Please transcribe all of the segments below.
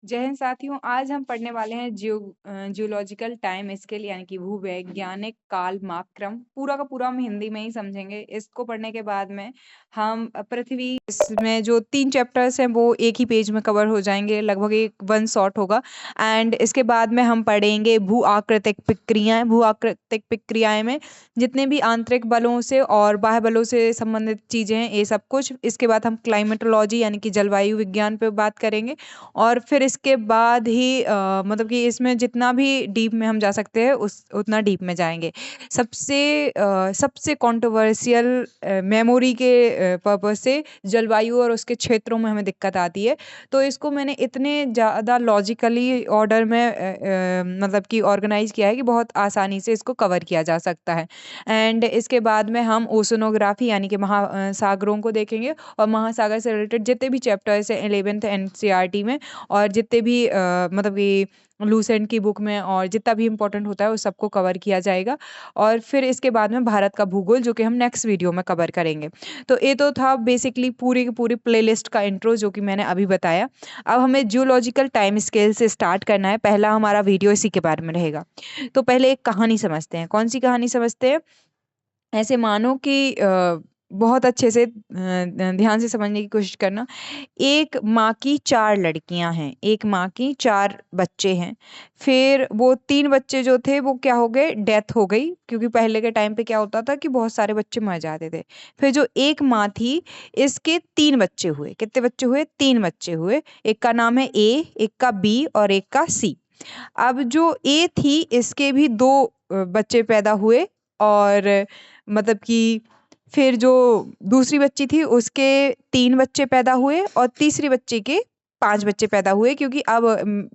जय हिंद साथियों, आज हम पढ़ने वाले हैं जियोलॉजिकल टाइम स्केल यानी कि भूवैज्ञानिक काल माप क्रम। पूरा का पूरा हम हिंदी में ही समझेंगे। इसको पढ़ने के बाद में हम पृथ्वी इसमें जो 3 चैप्टर्स हैं वो एक ही पेज में कवर हो जाएंगे, लगभग एक वन शॉट होगा। एंड इसके बाद में हम पढ़ेंगे भू आकृतिक प्रक्रियाएं। भू आकृतिक प्रक्रियाएं में जितने भी आंतरिक बलों से और बाह्य बलों से संबंधित चीजें हैं, ये सब कुछ। इसके बाद हम क्लाइमेटोलॉजी यानी कि जलवायु विज्ञान पे बात करेंगे और फिर इसके बाद ही मतलब कि इसमें जितना भी डीप में हम जा सकते हैं उस उतना डीप में जाएंगे। सबसे कंट्रोवर्शियल मेमोरी के पर्पस से जलवायु और उसके क्षेत्रों में हमें दिक्कत आती है। तो इसको मैंने इतने ज़्यादा लॉजिकली ऑर्डर में मतलब कि ऑर्गेनाइज किया है कि बहुत आसानी से इसको कवर किया जा सकता है। एंड इसके बाद में हम ओशनोग्राफी यानी कि महासागरों को देखेंगे और महासागर से रिलेटेड जितने भी चैप्टर्स हैं 11th एनसीईआरटी में और जितने भी मतलब कि लूसेंट की बुक में और जितना भी इम्पोर्टेंट होता है उस सबको कवर किया जाएगा। और फिर इसके बाद में भारत का भूगोल, जो कि हम नेक्स्ट वीडियो में कवर करेंगे। तो ये तो था बेसिकली पूरी की पूरी प्लेलिस्ट का इंट्रो जो कि मैंने अभी बताया। अब हमें जियोलॉजिकल टाइम स्केल से स्टार्ट करना है। पहला हमारा वीडियो इसी के बारे में रहेगा। तो पहले एक कहानी समझते हैं। कौन सी कहानी समझते हैं? ऐसे मानो कि बहुत अच्छे से ध्यान से समझने की कोशिश करना। एक माँ की 4 लड़कियां हैं, एक माँ की 4 बच्चे हैं। फिर वो 3 बच्चे जो थे वो क्या हो गए, डेथ हो गई, क्योंकि पहले के टाइम पे क्या होता था कि बहुत सारे बच्चे मर जाते थे। फिर जो एक माँ थी, इसके 3 बच्चे हुए। कितने बच्चे हुए? 3 बच्चे हुए। एक का नाम है ए, एक का बी और एक का सी। अब जो ए थी, इसके भी 2 बच्चे पैदा हुए और मतलब कि फिर जो दूसरी बच्ची थी उसके 3 बच्चे पैदा हुए और तीसरी बच्चे के 5 बच्चे पैदा हुए, क्योंकि अब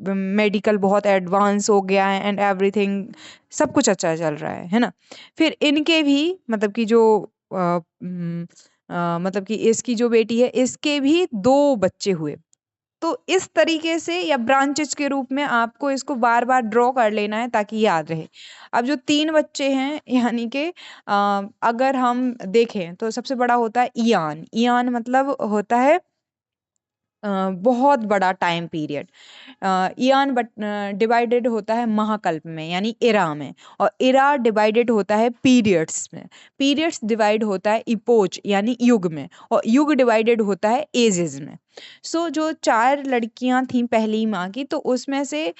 मेडिकल बहुत एडवांस हो गया है एंड एवरीथिंग, सब कुछ अच्छा चल रहा है ना। फिर इनके भी मतलब कि जो मतलब कि इसकी जो बेटी है, इसके भी 2 बच्चे हुए। तो इस तरीके से या ब्रांचेस के रूप में आपको इसको बार बार ड्रॉ कर लेना है ताकि याद रहे। अब जो 3 बच्चे हैं यानी कि अगर हम देखें तो सबसे बड़ा होता है ईयान। ईयान मतलब होता है बहुत बड़ा time period. Ian but divided होता है महाकल्प में यानी इरा में, और इरा डिवाइडेड होता है पीरियड्स में। पीरियड्स डिवाइड होता है इपोच यानी युग में, और युग डिवाइडेड होता है एजेस में। सो जो 4 लड़कियां थीं पहली माँ की, तो उसमें से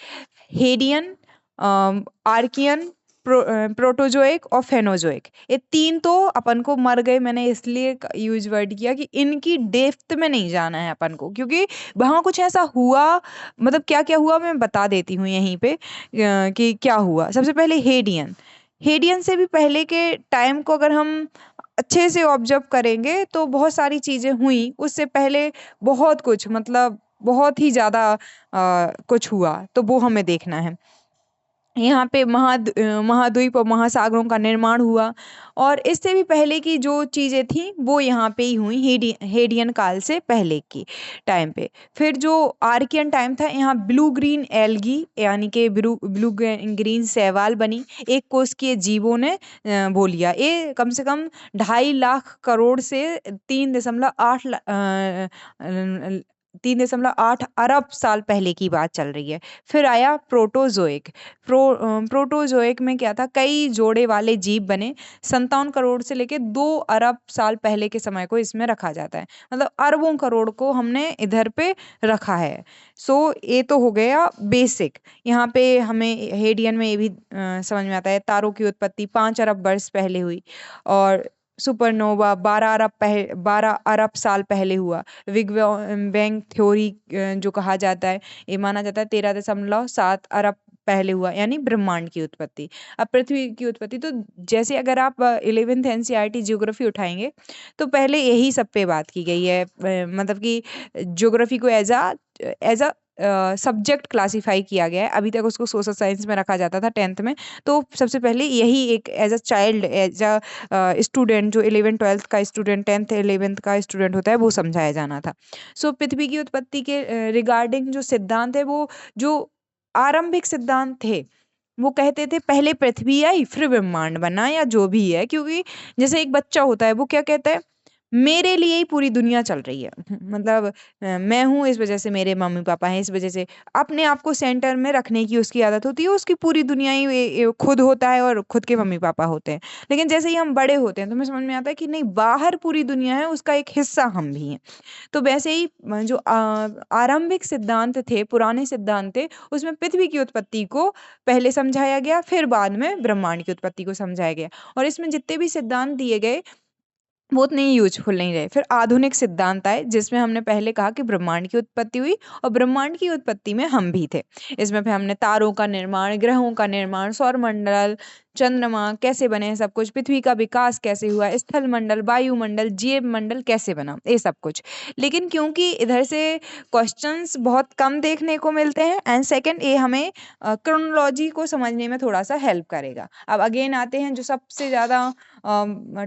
हेडियन, आर्कियन, प्रोटोजोइक और फेनोजोइक, ये 3 तो अपन को मर गए। मैंने इसलिए यूज वर्ड किया कि इनकी डेप्थ में नहीं जाना है अपन को, क्योंकि वहाँ कुछ ऐसा हुआ। मतलब क्या क्या हुआ मैं बता देती हूँ यहीं पे कि क्या हुआ। सबसे पहले हेडियन। हेडियन से भी पहले के टाइम को अगर हम अच्छे से ऑब्जर्व करेंगे तो बहुत सारी चीज़ें हुई उससे पहले। बहुत कुछ मतलब बहुत ही ज़्यादा कुछ हुआ, तो वो हमें देखना है। यहाँ पे महाद्वीप और महासागरों का निर्माण हुआ, और इससे भी पहले की जो चीज़ें थी वो यहाँ पे ही हुई, हेडियन काल से पहले की टाइम पे। फिर जो आर्कियन टाइम था, यहाँ ब्लू ग्रीन एल्गी यानी कि ब्लू ग्रीन शैवाल बनी। एक कोशिकीय जीवों ने वो लिया। ये कम से कम 2.5 लाख करोड़ से 3.8 अरब साल पहले की बात चल रही है। फिर आया प्रोटोजोइक। प्रोटोजोइक में क्या था, कई जोड़े वाले जीव बने। 57 करोड़ से लेके 2 अरब साल पहले के समय को इसमें रखा जाता है। मतलब अरबों करोड़ को हमने इधर पे रखा है। सो ये तो हो गया बेसिक। यहाँ पे हमें हेडियन में ये भी समझ में आता है, तारों की उत्पत्ति 5 अरब वर्ष पहले हुई, और सुपरनोवा 12 अरब साल पहले हुआ। बिग बैंग थ्योरी जो कहा जाता है, ये माना जाता है 13.7 अरब पहले हुआ, यानी ब्रह्मांड की उत्पत्ति। अब पृथ्वी की उत्पत्ति, तो जैसे अगर आप 11th एनसीईआरटी ज्योग्राफी उठाएंगे तो पहले यही सब पे बात की गई है। मतलब कि ज्योग्राफी को एज अ सब्जेक्ट क्लासिफाई किया गया है। अभी तक उसको सोशल साइंस में रखा जाता था 10th में। तो सबसे पहले यही एक as a child, as a student, जो 11th 12th का स्टूडेंट, 10th 11th का स्टूडेंट होता है, वो समझाया जाना था। सो पृथ्वी की उत्पत्ति के रिगार्डिंग जो सिद्धांत है, वो जो आरंभिक सिद्धांत थे, वो कहते थे पहले पृथ्वी आई फिर ब्रह्मांड बना, या जो भी है। क्योंकि जैसे एक बच्चा होता है वो क्या कहता है, मेरे लिए ही पूरी दुनिया चल रही है। मतलब मैं हूँ, इस वज़ह से मेरे मम्मी-पापा हैं, इस वज़ह से अपने आप को सेंटर में रखने की उसकी आदत होती है, उसकी पूरी दुनिया ही खुद होता है और खुद के मम्मी-पापा होते हैं। लेकिन जैसे ही हम बड़े होते हैं, तो हमें समझ में आता है कि नहीं, बाहर पूरी दुनिया है, उसका एक हिस्सा हम भी हैं। तो वैसे ही जो आरंभिक सिद्धांत थे, पुराने सिद्धांत थे, उसमें पृथ्वी की उत्पत्ति को पहले समझाया गया, फिर बाद में ब्रह्मांड की उत्पत्ति को समझाया गया। और इसमें जितने भी सिद्धांत दिए गए, वो उतने ही यूज़फुल नहीं रहे। फिर आधुनिक सिद्धांत आए, जिसमें हमने पहले कहा कि ब्रह्मांड की उत्पत्ति हुई और ब्रह्मांड की उत्पत्ति में हम भी थे। इसमें फिर हमने तारों का निर्माण, ग्रहों का निर्माण, सौरमंडल, चंद्रमा कैसे बने, सब कुछ, पृथ्वी का विकास कैसे हुआ, स्थल मंडल, वायुमंडल, जीव मंडल कैसे बना, ये सब कुछ। लेकिन क्योंकि इधर से क्वेश्चंस बहुत कम देखने को मिलते हैं, एंड सेकंड ये हमें क्रोनोलॉजी को समझने में थोड़ा-सा हेल्प करेगा। अब अगेन आते हैं जो सबसे ज़्यादा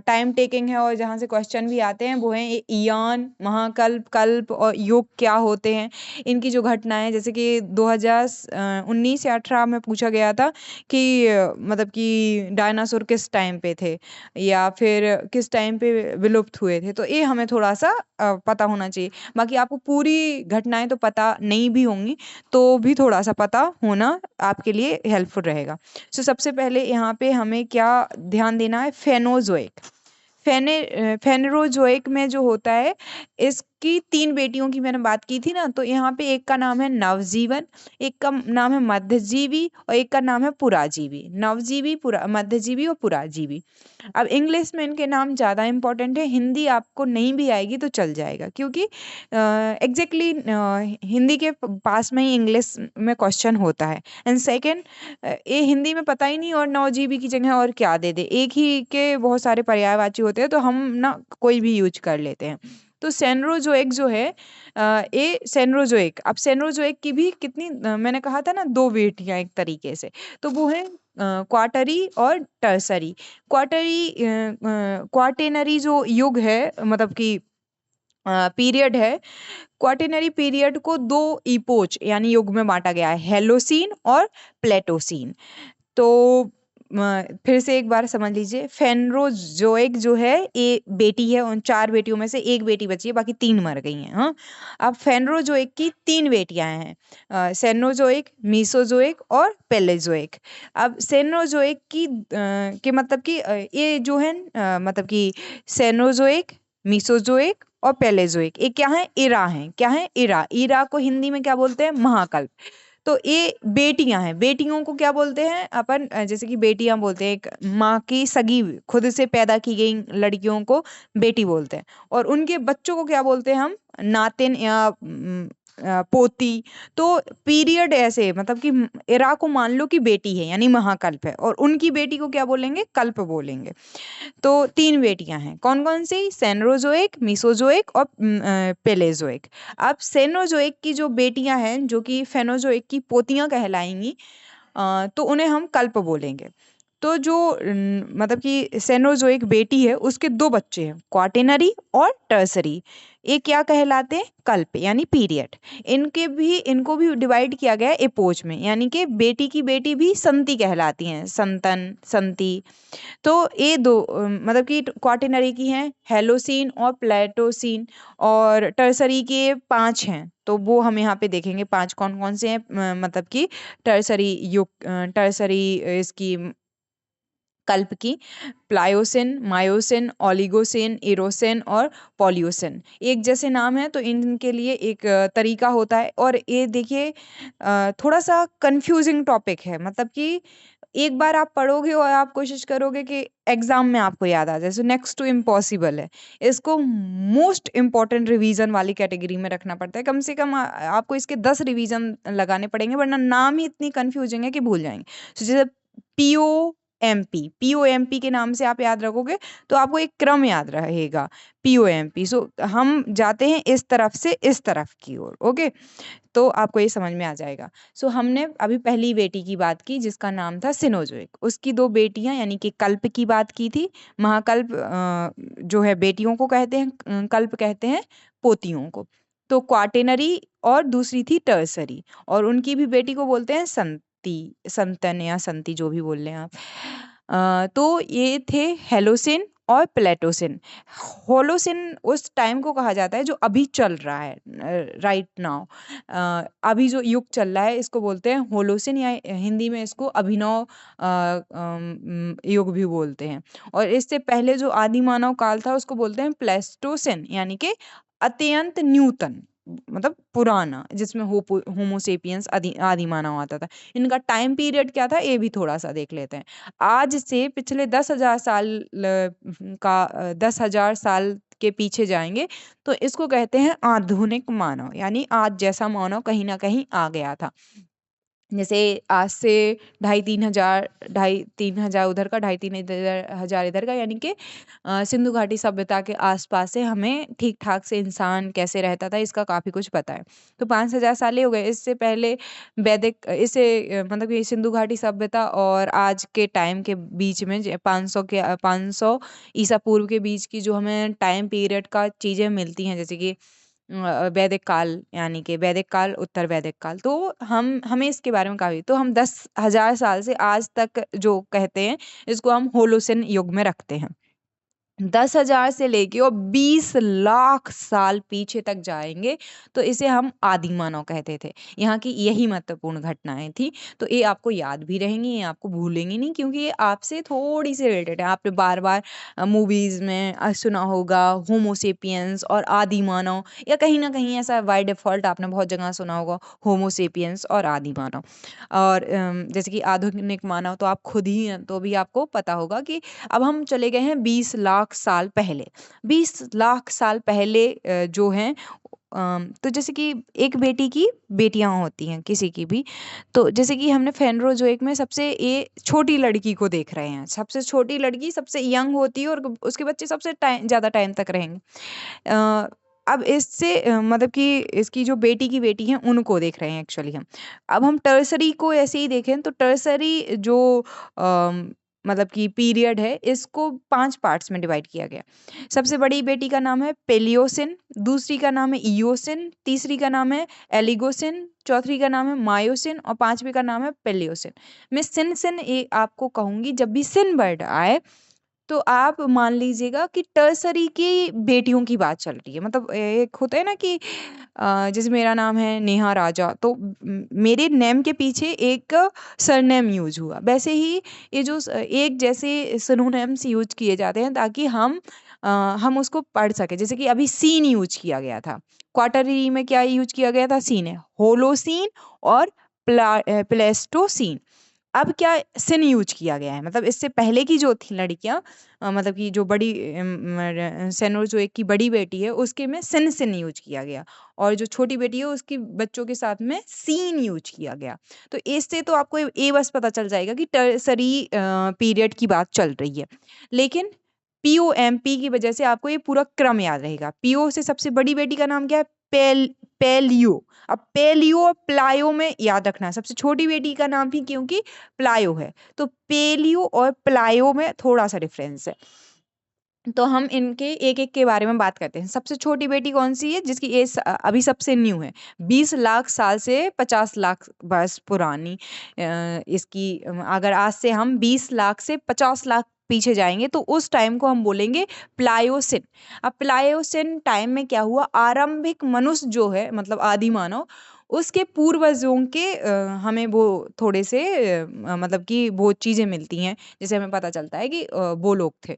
टाइम टेकिंग है और जहाँ से क्वेश्चन भी आते हैं, वो हैं ये ईयान, महाकल्प, कल्प और युग क्या होते हैं। इनकी जो घटनाएँ, जैसे कि 19 या 18 में पूछा गया था कि मतलब कि डायनासोर किस टाइम पे थे या फिर किस टाइम पे विलुप्त हुए थे। तो ये हमें थोड़ा-सा पता होना चाहिए। बाकी आपको पूरी घटनाएँ तो पता नहीं भी होंगी, तो भी थोड़ा-सा पता होना आपके लिए हेल्पफुल रहेगा। सो सबसे पहले यहाँ पे हमें क्या ध्यान देना है, फेनोज़ोइक। फेनरोज़ोइक में जो होता है, इसकी 3 बेटियों की मैंने बात की थी ना, तो यहाँ पे एक का नाम है नवजीवन, एक का नाम है मध्यजीवी और एक का नाम है पुराजीवी। नवजीवी, मध्यजीवी और पुराजीवी। अब इंग्लिश में इनके नाम ज़्यादा इम्पोर्टेंट है, हिंदी आपको नहीं भी आएगी तो चल जाएगा, क्योंकि एग्ज़ैक्टली हिंदी के पास में ही इंग्लिश में क्वेश्चन होता है। एंड सेकंड, ये हिंदी में पता ही नहीं और नौजीवी की जगह और क्या दे दे, एक ही के बहुत सारे पर्यायवाची होते हैं, तो हम ना कोई भी यूज़ कर लेते हैं। तो सेनरोज़ोइक जो है, ये सेनरोज़ोइक, अब सेनरोज़ोइक की भी कितनी मैंने कहा था ना 2 बेटियाँ एक तरीके से, तो वो है क्वाटरी और टर्सरी। क्वाटेनरी जो युग है, मतलब कि पीरियड है, क्वाटरनरी पीरियड को 2 इपोच यानी युग में बाँटा गया है, हेलोसीन और प्लेटोसीन। तो फिर से एक बार समझ लीजिए, फेनरोज़ोइक जो है, ये बेटी है, उन 4 बेटियों में से 1 बेटी बची है, बाकी 3 मर गई हैं, हाँ। अब फेनरोज़ोइक की 3 बेटियाँ हैं, सेनोज़ोइक, मीसोज़ोइक और पेलेज़ोइक। अब सेनोज़ोइक की के मतलब कि ये जो है मतलब कि सेनोज़ोइक, मीसोज़ोइक और पेलेज़ोइक, ये क्या हैं? इरा हैं। क्या हैं? इरा। इरा को हिंदी में क्या बोलते हैं? महाकल्प। तो ये बेटियाँ हैं, बेटियों को क्या बोलते हैं अपन, जैसे कि बेटियाँ बोलते हैं, एक माँ की सगी खुद से पैदा की गई लड़कियों को बेटी बोलते हैं, और उनके बच्चों को क्या बोलते हैं हम? नातिन या पोती। तो पीरियड ऐसे, मतलब कि इरा को मान लो कि बेटी है यानी महाकल्प है, और उनकी बेटी को क्या बोलेंगे? कल्प बोलेंगे। तो 3 बेटियाँ हैं, कौन-कौन सी? सेनोज़ोइक, मेसोज़ोइक और पेलेज़ोइक। अब सेनोज़ोइक की जो बेटियाँ हैं, जो कि फेनोज़ोइक की पोतियाँ कहलाएँगी, तो उन्हें हम कल्प बोलेंगे। तो जो मतलब कि सेनोज़ोइक बेटी है, उसके 2 बच्चे हैं, क्वाटेनरी और टर्सरी। ये क्या कहलाते हैं? कल्प यानी पीरियड। इनको भी डिवाइड किया गया है एपोच में, यानी कि बेटी की बेटी भी संती कहलाती हैं, संतन, संती। तो ये 2 मतलब कि क्वाटरनरी की हैं हेलोसीन और प्लेटोसीन, और टर्सरी के 5 हैं। तो वो हम यहाँ पे देखेंगे 5 कौन-कौन से हैं, मतलब कि टर्सरी इसकी कल्प की, प्लायोसिन, मायोसिन, ओलिगोसिन, इरोसिन और पॉलियोसिन। एक जैसे नाम है, तो इनके लिए एक तरीका होता है, और ये देखिए थोड़ा-सा कन्फ्यूज़िंग टॉपिक है, मतलब कि एक बार आप पढ़ोगे और आप कोशिश करोगे कि एग्ज़ाम में आपको याद आ जाए, सो नेक्स्ट टू इम्पॉसिबल है। इसको मोस्ट इम्पोर्टेंट रिवीजन वाली कैटेगरी में रखना पड़ता है। कम से कम आपको इसके 10 रिवीजन लगाने पड़ेंगे, वरना नाम ही इतनी कन्फ्यूजिंग है कि भूल जाएँगे। सो जैसे पीओएमपी, पीओएमपी के नाम से आप याद रखोगे, तो आपको एक क्रम याद रहेगा, पीओएमपी। सो हम जाते हैं इस तरफ से इस तरफ की ओर, ओके? तो आपको ये समझ में आ जाएगा। सो हमने अभी पहली बेटी की बात की, जिसका नाम था सिनोज़ोइक। उसकी 2 बेटियाँ यानी कि कल्प की बात की थी। महाकल्प जो है बेटियों को कहते हैं, कल्प कहते हैं पोतियों को। तो क्वाटेनरी और दूसरी थी टर्सरी, और उनकी भी बेटी को बोलते हैं संती, संतन या संती, जो भी बोल लें आप। तो ये थे हेलोसिन, और प्लेटोसिन। होलोसिन उस टाइम को कहा जाता है जो अभी चल रहा है, राइट नाउ। अभी जो युग चल रहा है इसको बोलते हैं होलोसिन, या हिंदी में इसको अभिनव युग भी बोलते हैं। और इससे पहले जो आदि मानव काल था उसको बोलते हैं प्लेस्टोसिन, यानी कि अत्यंत न्यूतन, मतलब पुराना, जिसमें होमोसेपियंस आदि मानव आता था। इनका टाइम पीरियड क्या था ये भी थोड़ा सा देख लेते हैं। आज से पिछले 10,000 साल का 10,000 साल के पीछे जाएंगे तो इसको कहते हैं आधुनिक मानव, यानी आज जैसा मानव कहीं ना कहीं आ गया था। जैसे आज से 2,500 उधर का, 2,500 इधर का, यानी कि सिंधु घाटी सभ्यता के आसपास से हमें ठीक ठाक से इंसान कैसे रहता था इसका काफ़ी कुछ पता है। तो 5,000 साल हो गए। इससे पहले वैदिक मतलब ये सिंधु घाटी सभ्यता और आज के टाइम के बीच में 500 ईसा पूर्व के बीच की जो हमें टाइम पीरियड का चीज़ें मिलती हैं, जैसे कि वैदिक काल, यानी कि वैदिक काल, उत्तर वैदिक काल, तो हमें इसके बारे में काफ़ी, तो हम 10,000 साल से आज तक जो कहते हैं इसको हम होलोसिन युग में रखते हैं। 10,000 से लेके और 20 लाख साल पीछे तक जाएंगे तो इसे हम आदि मानव कहते थे। यहाँ की यही महत्वपूर्ण घटनाएं थी। तो ये आपको याद भी रहेंगी, ये आपको भूलेंगी नहीं, क्योंकि ये आपसे थोड़ी सी रिलेटेड है। आपने बार बार मूवीज में सुना होगा होमोसेपियंस और आदि मानव, या कहीं ना कहीं ऐसा बाय डिफॉल्ट आपने बहुत जगह सुना होगा होमोसेपियंस और आदि मानव। और जैसे कि आधुनिक मानव तो आप खुद ही हैं, तो भी आपको पता होगा कि अब हम चले गए हैं 20 लाख साल पहले। 20 लाख साल पहले जो हैं, तो जैसे कि एक बेटी की बेटियां होती हैं किसी की भी, तो जैसे कि हमने फेनरोजोइक में सबसे ये छोटी लड़की को देख रहे हैं। सबसे छोटी लड़की सबसे यंग होती है और उसके बच्चे सबसे ज़्यादा टाइम तक रहेंगे। अ, अब इससे मतलब कि इसकी जो बेटी की बेटी है उनको देख रहे हैं एक्चुअली हम। अब हम टर्सरी को ऐसे ही देखें तो टर्सरी जो मतलब कि पीरियड है इसको 5 पार्ट्स में डिवाइड किया गया। सबसे बड़ी बेटी का नाम है पेलियोसिन, दूसरी का नाम है इयोसिन, तीसरी का नाम है एलिगोसिन, चौथी का नाम है मायोसिन और पांचवी का नाम है पेलियोसिन। मैं सिन सिन ये आपको कहूंगी, जब भी सिन वर्ड आए तो आप मान लीजिएगा कि टर्सरी की बेटियों की बात चल रही है। मतलब एक होता है ना कि जैसे मेरा नाम है नेहा राजा, तो मेरे नेम के पीछे एक सरनेम यूज हुआ। वैसे ही ये जो एक जैसे सिनोनिम्स यूज किए जाते हैं ताकि हम उसको पढ़ सके। जैसे कि अभी सीन यूज किया गया था, क्वार्टररी में क्या यूज किया गया था, सीन है, होलोसीन और प्लेस्टोसीन। अब क्या सिन यूज किया गया है, मतलब इससे पहले की जो थी लड़कियां, मतलब कि जो बड़ी सेनोर जो एक की बड़ी बेटी है उसके में सिन सिन यूज किया गया, और जो छोटी बेटी है उसकी बच्चों के साथ में सीन यूज किया गया। तो इससे तो आपको ये बस पता चल जाएगा कि टर्सरी पीरियड की बात चल रही है। लेकिन पीओएमपी की वजह से आपको ये पूरा क्रम याद रहेगा। पीओ से सबसे बड़ी बेटी का नाम क्या है, पेलियो। अब पेलियो और प्लायो में याद रखना है, सबसे छोटी बेटी का नाम भी क्योंकि प्लायो है, तो पेलियो और प्लायो में थोड़ा सा डिफरेंस है। तो हम इनके एक एक के बारे में बात करते हैं। सबसे छोटी बेटी कौन सी है, जिसकी एज अभी सबसे न्यू है, 20 लाख साल से 50 लाख वर्ष पुरानी। इसकी अगर आज से हम 20 लाख से 50 लाख पीछे जाएंगे तो उस टाइम को हम बोलेंगे प्लायोसिन। अब प्लायोसिन टाइम में क्या हुआ, आरंभिक मनुष्य जो है, मतलब आदि मानव, उसके पूर्वजों के हमें वो थोड़े से मतलब कि वो चीज़ें मिलती हैं, जैसे हमें पता चलता है कि वो लोग थे।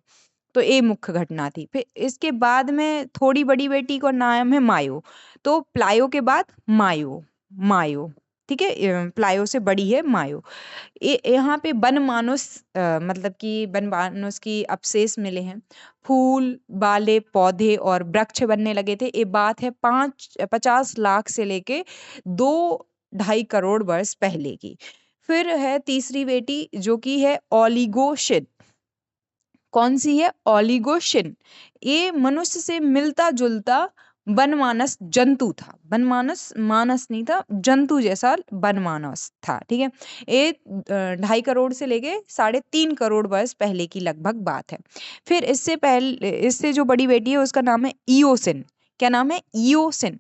तो ये मुख्य घटना थी। फिर इसके बाद में थोड़ी बड़ी बेटी का नाम है मायो। तो प्लायो के बाद मायो, मायो, ठीक है, प्लायो से बड़ी है मायो। यहाँ पे वन मानुस मतलब कि वन मानुस की अवशेष मिले हैं। फूल वाले पौधे और वृक्ष बनने लगे थे। ये बात है 50 लाख से लेके 2-2.5 करोड़ वर्ष पहले की। फिर है तीसरी बेटी जो कि है ओलिगोशिन। कौन सी है, ओलिगोशिन। ये मनुष्य से मिलता जुलता वनमानस जंतु था। वनमानस मानस नहीं था, जंतु जैसा वनमानस था, ठीक है। ये 2.5 करोड़ से लेके 3.5 करोड़ वर्ष पहले की लगभग बात है। फिर इससे पहले, इससे जो बड़ी बेटी है उसका नाम है इयोसिन। क्या नाम है, इयोसिन।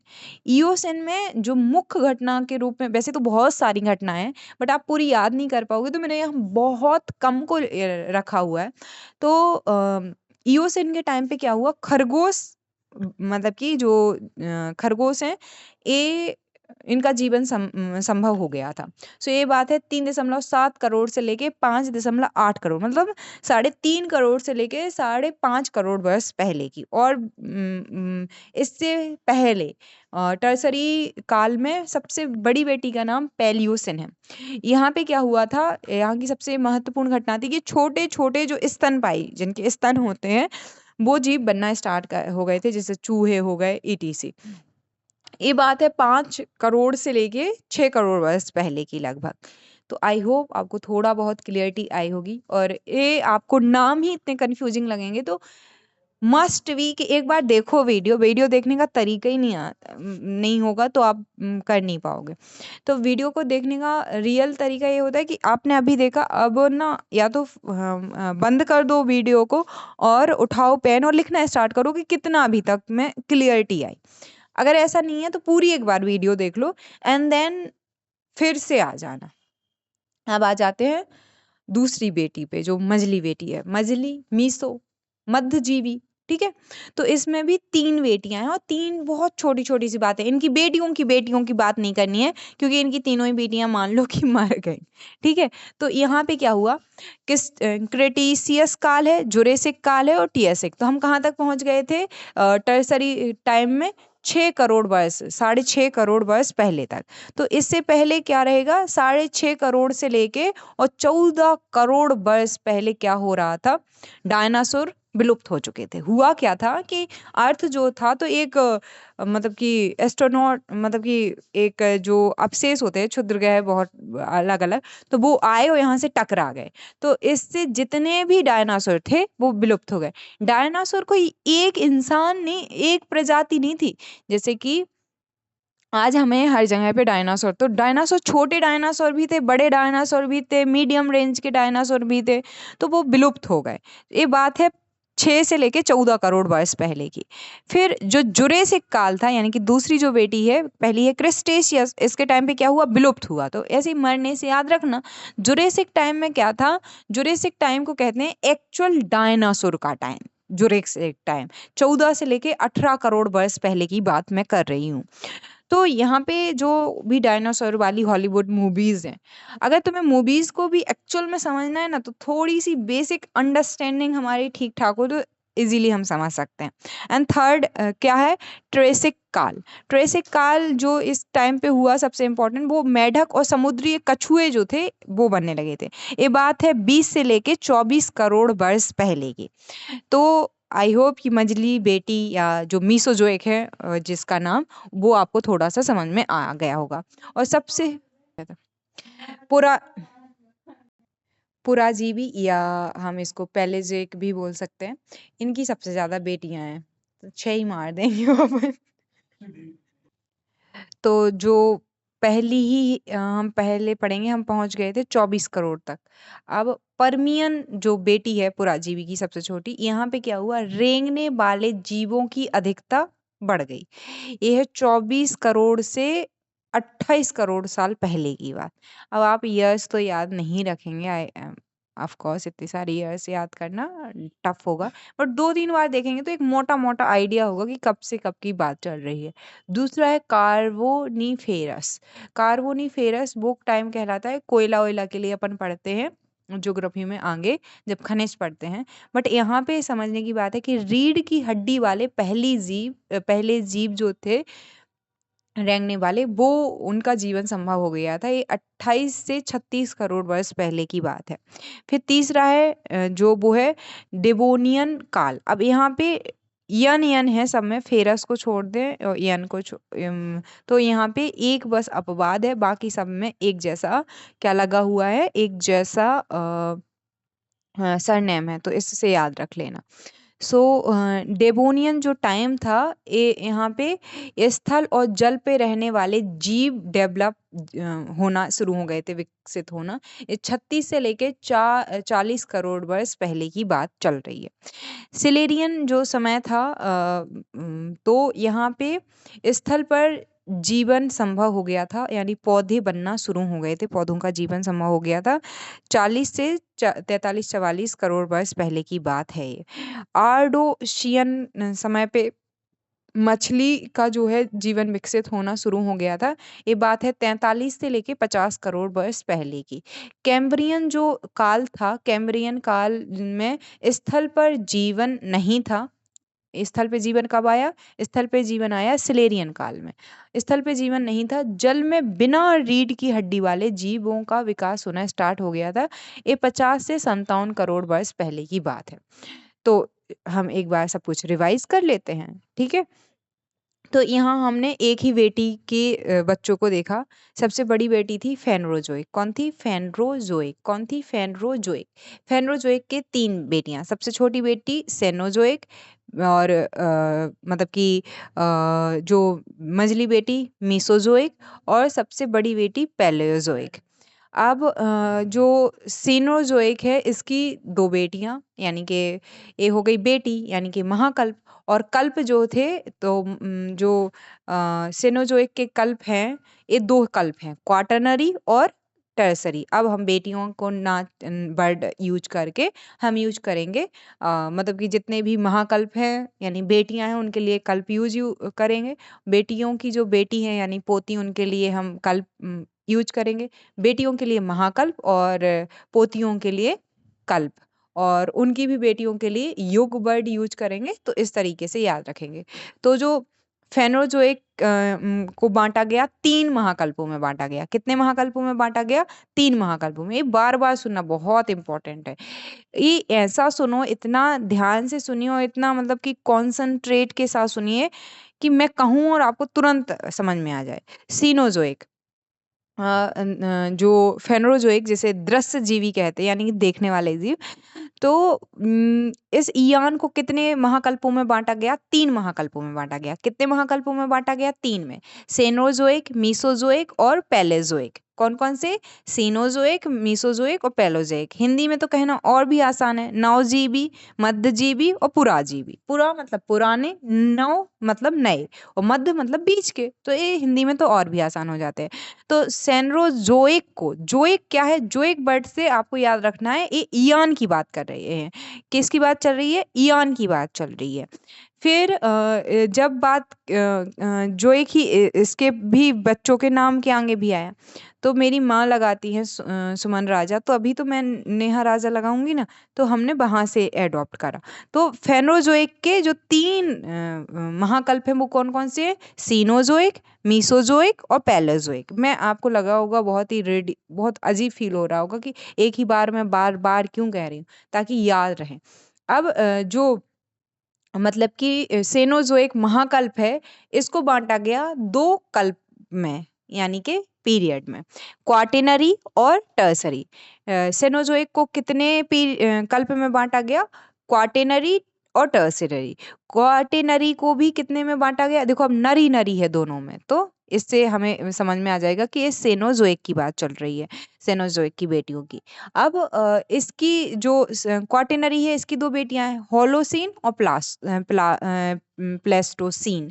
इयोसिन में जो मुख्य घटना के रूप में, वैसे तो बहुत सारी घटनाएं हैं बट आप पूरी याद नहीं कर पाओगे, तो मैंने यहाँ बहुत कम को रखा हुआ है। तो ईओसिन के टाइम पे क्या हुआ, खरगोश मतलब कि जो खरगोश हैं, ये इनका जीवन संभव हो गया था। सो ये बात है 3.7 करोड़ से लेके 5.8 करोड़, मतलब 3.5 करोड़ से लेके 5.5 करोड़ वर्ष पहले की। और इससे पहले टर्सरी काल में सबसे बड़ी बेटी का नाम पैलियोसिन है। यहाँ पे क्या हुआ था, यहाँ की सबसे महत्वपूर्ण घटना थी कि छोटे छोटे जो स्तनपायी जिनके स्तन होते हैं वो जीव बनना स्टार्ट हो गए थे, जैसे चूहे हो गए ईटीसी। ये बात है 5 करोड़ से लेके 6 करोड़ वर्ष पहले की लगभग। तो आई होप आपको थोड़ा बहुत क्लियरिटी आई होगी, और ये आपको नाम ही इतने कंफ्यूजिंग लगेंगे तो मस्ट बी कि एक बार देखो वीडियो। वीडियो देखने का तरीका ही नहीं होगा तो आप कर नहीं पाओगे। तो वीडियो को देखने का रियल तरीका ये होता है कि आपने अभी देखा, अब ना या तो बंद कर दो वीडियो को और उठाओ पेन और लिखना स्टार्ट करो कि कितना अभी तक में क्लियरिटी आई। अगर ऐसा नहीं है तो पूरी एक बार वीडियो देख लो एंड देन फिर से आ जाना। अब आ जाते हैं दूसरी बेटी पे, जो मजली बेटी है, मजली, मीसो, मध्यजीवी। ठीक है, तो इसमें भी 3 बेटियां हैं और 3 बहुत छोटी छोटी सी बातें। इनकी बेटियों की बात नहीं करनी है क्योंकि इनकी तीनों ही बेटियां मान लो कि मर गई। ठीक है, तो यहाँ पे क्या हुआ, किस क्रेटेशियस काल है, जुरेसिक काल है और टियासिक। तो हम कहाँ तक पहुंच गए थे, टर्सरी टाइम में 6 करोड़ वर्ष, 6.5 करोड़ वर्ष पहले तक। तो इससे पहले क्या रहेगा, 6.5 करोड़ से लेके और 14 करोड़ वर्ष पहले क्या हो रहा था, डायनासोर विलुप्त हो चुके थे। हुआ क्या था कि अर्थ जो था तो एक मतलब कि एस्ट्रोनॉट, मतलब कि एक जो अवशेष होते हैं क्षुद्र ग्रह बहुत अलग अलग, तो वो आए और यहाँ से टकरा गए। तो इससे जितने भी डायनासोर थे वो विलुप्त हो गए। डायनासोर कोई एक इंसान नहीं, एक प्रजाति नहीं थी। जैसे कि आज हमें हर जगह पे डायनासोर, तो डायनासोर छोटे डायनासोर भी थे, बड़े डायनासोर भी थे, मीडियम रेंज के डायनासोर भी थे, तो वो विलुप्त हो गए। ये बात है 6 से लेके 14 करोड़ वर्ष पहले की। फिर जो जुरेसिक काल था, यानी कि दूसरी जो बेटी है, पहली है क्रिस्टेशियस, इसके टाइम पे क्या हुआ, विलुप्त हुआ। तो ऐसे ही मरने से याद रखना, जुरेसिक टाइम में क्या था, जुरेसिक टाइम को कहते हैं एक्चुअल डायनासोर का टाइम। जुरेसिक टाइम 14 से लेके 18 करोड़ वर्ष पहले की बात मैं कर रही हूँ। तो यहाँ पे जो भी डायनासोर वाली हॉलीवुड मूवीज हैं, अगर तुम्हें मूवीज को भी एक्चुअल में समझना है ना, तो थोड़ी सी बेसिक अंडरस्टैंडिंग हमारी ठीक ठाक हो तो इजीली हम समझ सकते हैं। एंड थर्ड क्या है, ट्रेसिक काल। ट्रेसिक काल जो इस टाइम पे हुआ, सबसे इम्पोर्टेंट, वो मेढक और समुद्री कछुए जो थे वो बनने लगे थे। ये बात है 20 से लेके 24 करोड़ वर्ष पहले की। तो आई होप कि मजली बेटी या जो मीसो जो एक है जिसका नाम, वो आपको थोड़ा सा समझ में आ गया होगा। और सबसे पुरा पुराजीवी, या हम इसको पेलेजिक भी बोल सकते हैं, इनकी सबसे ज्यादा बेटियां हैं, तो 6 ही मार देंगे अपन। तो जो पहली ही हम पहले पढ़ेंगे, हम पहुंच गए थे 24 करोड़ तक। अब परमियन जो बेटी है पुराजीवी की सबसे छोटी, यहाँ पे क्या हुआ, रेंगने वाले जीवों की अधिकता बढ़ गई। ये है 24 करोड़ से 28 करोड़ साल पहले की बात। अब आप ईयर्स तो याद नहीं रखेंगे, आई ऑफ कोर्स इतनी सारी ईयर्स याद करना टफ होगा, बट 2-3 बार देखेंगे तो एक मोटा मोटा आइडिया होगा कि कब से कब की बात चल रही है। दूसरा है कार्बोनिफेरस। कार्बोनिफेरस वो टाइम कहलाता है, कोयला वोयला के लिए अपन पढ़ते हैं ज्योग्राफी में आगे जब खनिज पढ़ते हैं। बट यहाँ पे समझने की बात है कि रीढ़ की हड्डी वाले पहले जीव जो थे रेंगने वाले, वो उनका जीवन संभव हो गया था। ये 28 से 36 करोड़ वर्ष पहले की बात है। फिर तीसरा है जो वो है डेवोनियन काल। अब यहाँ पे यन यन है सब में, फेरस को छोड़ दें और यन को तो यहाँ पे एक बस अपवाद है, बाकी सब में एक जैसा क्या लगा हुआ है, एक जैसा सरनेम है, तो इससे याद रख लेना। सो डेवोनियन जो टाइम था, ये यहाँ पे स्थल और जल पे रहने वाले जीव डेवलप होना शुरू हो गए थे, विकसित होना। ये 36 से लेके 40 करोड़ वर्ष पहले की बात चल रही है। सिलेरियन जो समय था तो यहाँ पे स्थल पर जीवन संभव हो गया था, यानी पौधे बनना शुरू हो गए थे, पौधों का जीवन संभव हो गया था 40 से 43-44 करोड़ वर्ष पहले की बात है ये। आर्डोशियन समय पे मछली का जो है जीवन विकसित होना शुरू हो गया था। ये बात है 43 से लेके 50 करोड़ वर्ष पहले की। कैम्ब्रियन जो काल था, कैम्ब्रियन काल में स्थल पर जीवन नहीं था। स्थल पे जीवन कब आया? स्थल पे जीवन आया सिलेरियन काल में। स्थल पे जीवन नहीं था, जल में बिना रीढ़ की हड्डी वाले जीवों का विकास होना स्टार्ट हो गया था। ये 50 से 57 करोड़ वर्ष पहले की बात है। तो हम एक बार सब कुछ रिवाइज कर लेते हैं, ठीक है? तो यहाँ हमने एक ही बेटी के बच्चों को देखा। सबसे बड़ी बेटी थी फेनरोजोइक। कौन थी? फेनरोजोइक। कौन थी? फेनरोजोइक। फेनरोजोइक के 3 बेटियाँ। सबसे छोटी बेटी सेनोजोइक और मतलब कि जो मझली बेटी मीसोजोइक और सबसे बड़ी बेटी पैलेओजोइक। अब जो सीनोजोइक है, इसकी 2 बेटियाँ, यानी कि ये हो गई बेटी यानी कि महाकल्प, और कल्प जो थे तो जो सेनोजोइक के कल्प हैं, ये 2 कल्प हैं, क्वाटरनरी और टर्सरी। अब हम बेटियों को ना वर्ड यूज करके हम यूज करेंगे मतलब कि जितने भी महाकल्प हैं यानी बेटियां हैं उनके लिए कल्प करेंगे। बेटियों की जो बेटी हैं यानी पोती, उनके लिए हम कल्प यूज करेंगे। बेटियों के लिए महाकल्प और पोतियों के लिए कल्प, और उनकी भी बेटियों के लिए युग वर्ड यूज करेंगे। तो इस तरीके से याद रखेंगे। तो जो फेनोजोइक को बांटा गया 3 महाकल्पों में बांटा गया। कितने महाकल्पों में बांटा गया? 3 महाकल्पों में। ये बार बार सुनना बहुत इंपॉर्टेंट है। ये ऐसा सुनो, इतना ध्यान से सुनिए और इतना मतलब कि कॉन्सेंट्रेट के साथ सुनिए कि मैं कहूँ और आपको तुरंत समझ में आ जाए। सीनोजोइक जो फेनरोजोइक, जिसे दृश्य जीवी कहते हैं यानी कि देखने वाले जीव। तो इस ईयान को कितने महाकल्पों में बांटा गया? 3 महाकल्पों में बांटा गया। कितने महाकल्पों में बांटा गया? 3 में। सेनोजोइक, मीसोजोइक और पैलेजोइक। कौन कौन से? सीनोजोइक, मीसोजोइक और पैलोजोइक। हिंदी में तो कहना और भी आसान है, नवजीवी, मध्यजीवी और पुराजीवी। पुरा मतलब पुराने, नव मतलब नए और मध्य मतलब बीच के। तो ये हिंदी में तो और भी आसान हो जाते हैं। तो सेनरोजोइक को, जोइक क्या है? जोइक वर्ड से आपको याद रखना है, ये ईयान की बात कर रहे हैं। किसकी बात चल रही है? ईयान की बात चल रही है। फिर जब बात जोइक ही इसके भी बच्चों के नाम के आगे भी आया। तो मेरी माँ लगाती है सुमन राजा, तो अभी तो मैं नेहा राजा लगाऊंगी ना, तो हमने वहां से एडॉप्ट करा। तो फेनोजोइक के जो 3 महाकल्प हैं वो कौन कौन से हैं? सीनोजोइक, मीसोजोइक और पैलेजोइक। मैं आपको लगा होगा बहुत ही रेडी, बहुत अजीब फील हो रहा होगा कि एक ही बार मैं बार बार क्यों कह रही हूँ, ताकि याद रहे। अब जो मतलब कि सेनोजोइक महाकल्प है, इसको बांटा गया 2 कल्प में, यानी कि पीरियड में, क्वाटेनरी और टर्सरी। सेनोजोइक को कितने कल्प में बांटा गया? क्वाटेनरी और टर्सरी। क्वाटेनरी को भी कितने में बांटा गया? देखो अब नरी नरी है दोनों में, तो इससे हमें समझ में आ जाएगा कि ये सेनोजोइक की बात चल रही है, सेनोजोइक की बेटियों की। अब इसकी जो क्वाटेनरी है, इसकी 2 बेटियां हैं, होलोसीन और प्लेस्टोसीन।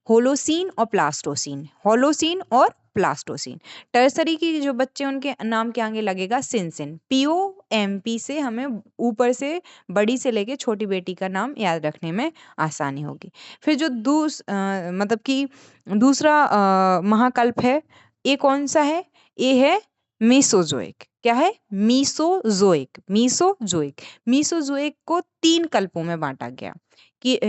होलोसीन और प्लास्टोसीन। होलोसीन और प्लास्टोसीन। टर्सरी की जो बच्चे, उनके नाम के आगे लगेगा सिनसिन। POMP से हमें ऊपर से बड़ी से लेके छोटी बेटी का नाम याद रखने में आसानी होगी। फिर जो मतलब कि दूसरा महाकल्प है, ये कौन सा है? ये है मीसोजोइक। क्या है? मीसोजोइक। मीसोजोइक। मीसोजोइक को 3 कल्पों में बांटा गया कि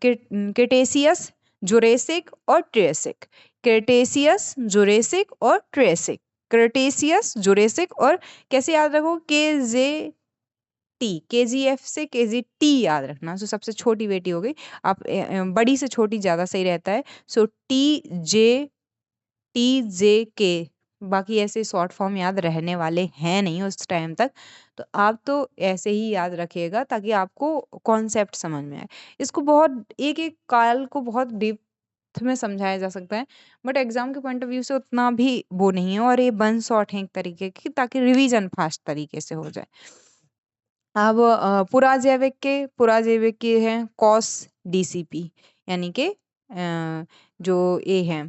क्रिटेशियस, जुरेसिक और ट्रियसिक। क्रिटेशियस, जुरेसिक और ट्रियसिक। क्रिटेशियस, जुरेसिक और कैसे याद रखो? KJT। KGF से KGT याद रखना। सो सबसे छोटी बेटी हो गई। आप बड़ी से छोटी ज्यादा सही रहता है। सो TJK। बाकी ऐसे शॉर्ट फॉर्म याद रहने वाले हैं नहीं उस टाइम तक, तो आप तो ऐसे ही याद रखिएगा ताकि आपको कॉन्सेप्ट समझ में आए। इसको बहुत एक एक काल को बहुत डेप्थ में समझाया जा सकता है, बट एग्जाम के पॉइंट ऑफ व्यू से उतना भी वो नहीं है, और ये वन शॉट है एक तरीके की, ताकि रिवीजन फास्ट तरीके से हो जाए। अब पुराजैविक के हैं कॉस DCP, यानी कि जो ये है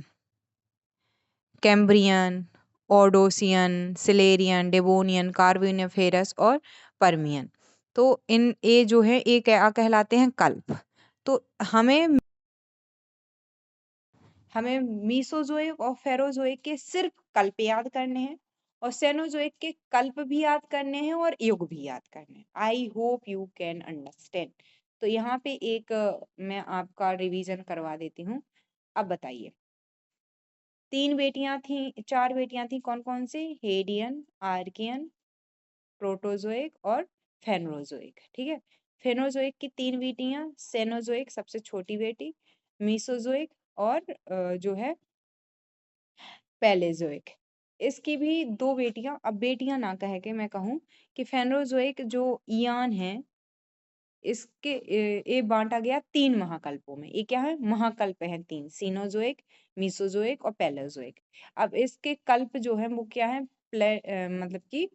कैम्ब्रियन, ओडोसियन, सिलेरियन, डेवोनियन, कार्बोनिफेरस और पर्मियन। तो इन ये जो है ये क्या कहलाते हैं? कल्प। तो हमें हमें मीसोजोइक और फेरोजोइक के सिर्फ कल्प याद करने हैं और सेनोजोइक के कल्प भी याद करने हैं और युग भी याद करने हैं। I hope you can understand. तो यहाँ पे एक मैं आपका रिवीजन करवा देती हूँ। अब बताइए, चार बेटियां थी, कौन कौन सी? हेडियन, आर्कियन, प्रोटोजोइक और फेनोजोइक। ठीक है, फेनोजोइक की तीन बेटियां, सेनोजोइक सबसे छोटी बेटी, मीसोजोइक और जो है पैलेजोइक। इसकी भी दो बेटियां। अब बेटियां ना कह के मैं कहूँ कि फेनोजोइक जो ईयान है, इसके ये बांटा गया तीन महाकल्पों में। ये क्या है? महाकल्प है तीन, सीनोजोइक, मीसोजोइक और पैलेजोइक। अब इसके कल्प जो है वो क्या है? मतलब कि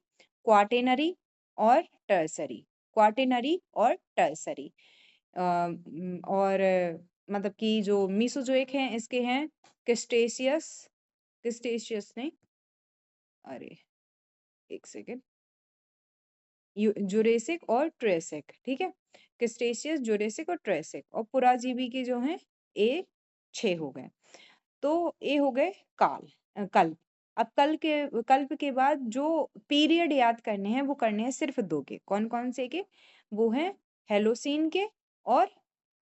क्वाटेनरी और टर्सरी। क्वाटेनरी और टर्सरी। और मतलब कि जो मीसोजोइक हैं इसके हैं क्रिस्टेशियस, क्रिस्टेशियस नहीं, अरे एक सेकेंड, जुरेसिक और ट्रेसिक। ठीक है, क्रिस्टेशियस, जुरेसिक और ट्रेसिक। और पुराजीवी के जो हैं ए 6 हो गए। तो ये हो गए कल्प। अब कल्प के बाद जो पीरियड याद करने हैं वो करने हैं सिर्फ दो के। कौन कौन से के? वो हैं हेलोसीन के और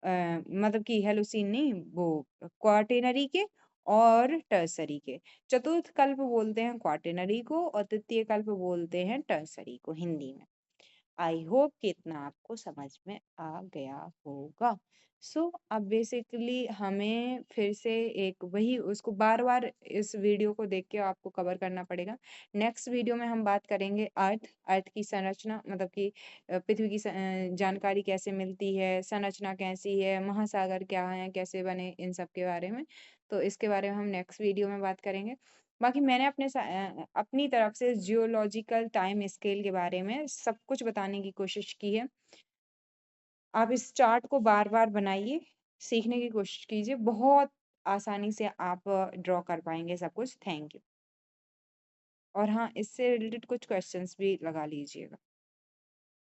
मतलब कि हेलोसीन नहीं, वो क्वाटेनरी के और टर्सरी के। चतुर्थ कल्प बोलते हैं क्वाटेनरी को और तृतीय कल्प बोलते हैं टर्सरी को हिंदी में। आई होप कि इतना आपको समझ में आ गया होगा। अब बेसिकली हमें फिर से एक वही उसको बार बार इस वीडियो को देख के आपको कवर करना पड़ेगा। नेक्स्ट वीडियो में हम बात करेंगे अर्थ की संरचना, मतलब कि पृथ्वी की जानकारी कैसे मिलती है, संरचना कैसी है, महासागर क्या है, कैसे बने, इन सब के बारे में। तो इसके बारे में हम नेक्स्ट वीडियो में बात करेंगे। बाकी मैंने अपनी तरफ से जियोलॉजिकल टाइम स्केल के बारे में सब कुछ बताने की कोशिश की है। आप इस चार्ट को बार बार बनाइए, सीखने की कोशिश कीजिए, बहुत आसानी से आप ड्रॉ कर पाएंगे सब कुछ। Thank you. और हाँ, इससे रिलेटेड कुछ क्वेश्चंस भी लगा लीजिएगा।